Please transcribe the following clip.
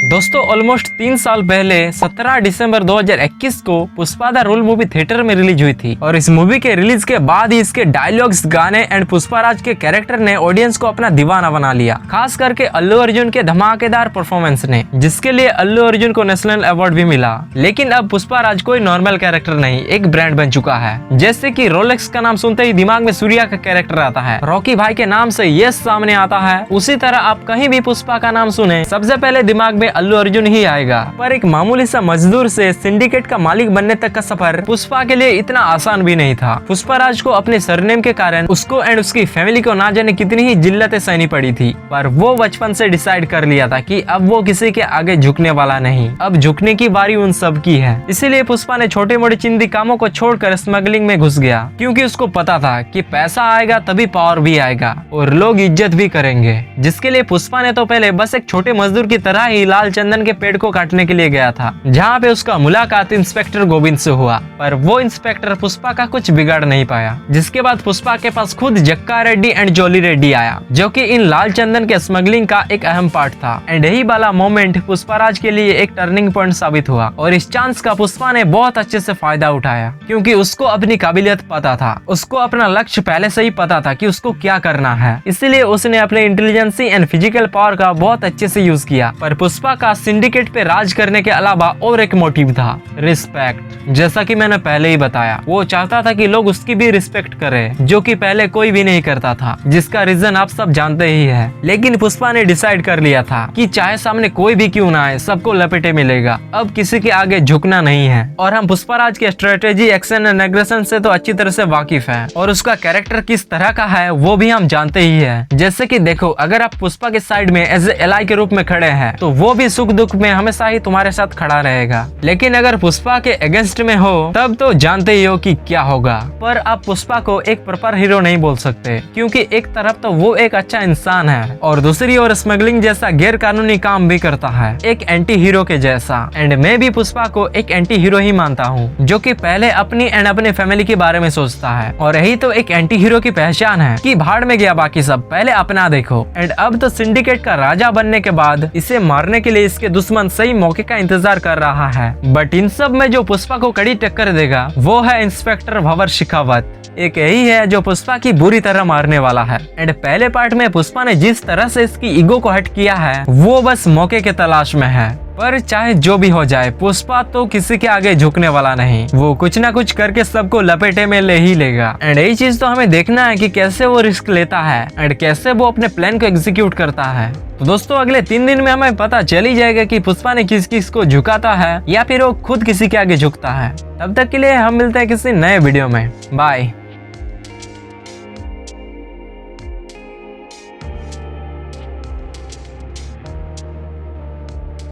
दोस्तों ऑलमोस्ट 3 साल पहले 17 दिसंबर 2021 को Pushpa the rule movie theatre में रिलीज हुई थी और इस मूवी के रिलीज के बाद ही इसके डायलॉग्स, गाने एंड पुष्पाराज के कैरेक्टर ने ऑडियंस को अपना दीवाना बना लिया। खास करके अल्लू अर्जुन के धमाकेदार परफॉर्मेंस ने, जिसके लिए अल्लू अर्जुन को नेशनल अवार्ड भी मिला। लेकिन अब पुष्पाराज कोई नॉर्मल कैरेक्टर नहीं, एक ब्रांड बन चुका है। जैसे कि रोलेक्स का नाम सुनते ही दिमाग में सूर्या का कैरेक्टर आता है, रॉकी भाई के नाम से यश सामने आता है, उसी तरह आप कहीं भी पुष्पा का नाम सुने सबसे पहले दिमाग में अल्लू अर्जुन ही आएगा। पर एक मामूली सा मजदूर से सिंडिकेट का मालिक बनने तक का सफर पुष्पा के लिए इतना आसान भी नहीं था। पुष्पाराज को अपने सरनेम के कारण उसको एंड उसकी फैमिली को ना जाने कितनी ही जिल्लतें सहनी पड़ी थी, पर वो बचपन से डिसाइड कर लिया था कि अब वो किसी के आगे झुकने वाला नहीं, अब झुकने की बारी उन सब की है। इसीलिए पुष्पा ने छोटे मोटे चिंदी कामों को छोड़कर स्मगलिंग में घुस गया, क्योंकि उसको पता था कि पैसा आएगा तभी पावर भी आएगा और लोग इज्जत भी करेंगे। जिसके लिए पुष्पा ने तो पहले बस एक छोटे मजदूर की तरह ही लाल चंदन के पेड़ को काटने के लिए गया था, जहाँ पे उसका मुलाकात इंस्पेक्टर गोविंद से हुआ। पर वो इंस्पेक्टर पुष्पा का कुछ बिगाड़ नहीं पाया। जिसके बाद पुष्पा के पास खुद जक्का रेड्डी एंड जॉली रेड्डी आया, जो कि इन लाल चंदन के स्मगलिंग का एक अहम पार्ट था। एंड यही वाला मोमेंट पुष्पाराज के लिए एक टर्निंग पॉइंट साबित हुआ और इस चांस का पुष्पा ने बहुत अच्छे से फायदा उठाया, क्योंकि उसको अपनी काबिलियत पता था, उसको अपना लक्ष्य पहले से ही पता था कि उसको क्या करना है। इसीलिए उसने अपने इंटेलिजेंसी एंड फिजिकल पावर का बहुत अच्छे से यूज किया। पर पुष्पा का सिंडिकेट पे राज करने के अलावा और एक मोटिव था, रिस्पेक्ट। जैसा कि मैंने पहले ही बताया, वो चाहता था कि लोग उसकी भी रिस्पेक्ट करें, जो कि पहले कोई भी नहीं करता था, जिसका रीजन आप सब जानते ही है। लेकिन पुष्पा ने डिसाइड कर लिया था कि चाहे सामने कोई भी क्यों ना आए, सबको लपेटे मिलेगा, अब किसी के आगे झुकना नहीं है। और हम पुष्पाराज के स्ट्रेटेजी, एक्शन एंड एग्रेशन से तो अच्छी तरह से वाकिफ है, और उसका कैरेक्टर किस तरह का है वो भी हम जानते ही है। जैसे कि देखो, अगर आप पुष्पा के साइड में एज ए एलाई के रूप में खड़े हैं, तो वो भी सुख दुख में हमेशा ही तुम्हारे साथ खड़ा रहेगा। लेकिन अगर पुष्पा के अगेंस्ट में हो, तब तो जानते ही हो कि क्या होगा। पर आप पुष्पा को एक प्रॉपर हीरो नहीं बोल सकते, क्योंकि एक तरफ तो वो एक अच्छा इंसान है और दूसरी ओर स्मगलिंग जैसा गैर कानूनी काम भी करता है, एक एंटी हीरो के जैसा। एंड मैं भी पुष्पा को एक एंटी हीरो ही मानता हूँ, जो कि पहले अपनी एंड अपने फैमिली के बारे में सोचता है। और यही तो एक एंटी हीरो की पहचान है कि भाड़ में गया बाकी सब, पहले अपना देखो। एंड अब तो सिंडिकेट का राजा बनने के बाद इसे मारने के लिए इसके दुश्मन सही मौके का इंतजार कर रहा है। बट इन सब में जो पुष्पा को कड़ी टक्कर देगा वो है इंस्पेक्टर भंवर शेखावत। एक यही है जो पुष्पा की बुरी तरह मारने वाला है। एंड पहले पार्ट में पुष्पा ने जिस तरह से इसकी ईगो को हट किया है, वो बस मौके के तलाश में है। पर चाहे जो भी हो जाए, पुष्पा तो किसी के आगे झुकने वाला नहीं, वो कुछ ना कुछ करके सबको लपेटे में ले ही लेगा। एंड यही चीज तो हमें देखना है कि कैसे वो रिस्क लेता है एंड कैसे वो अपने प्लान को एग्जीक्यूट करता है। तो दोस्तों अगले 3 दिन में हमें पता चल ही जाएगा कि पुष्पा ने किस किस को झुकाता है या फिर वो खुद किसी के आगे झुकता है। तब तक के लिए हम मिलते हैं किसी नए वीडियो में। बाय।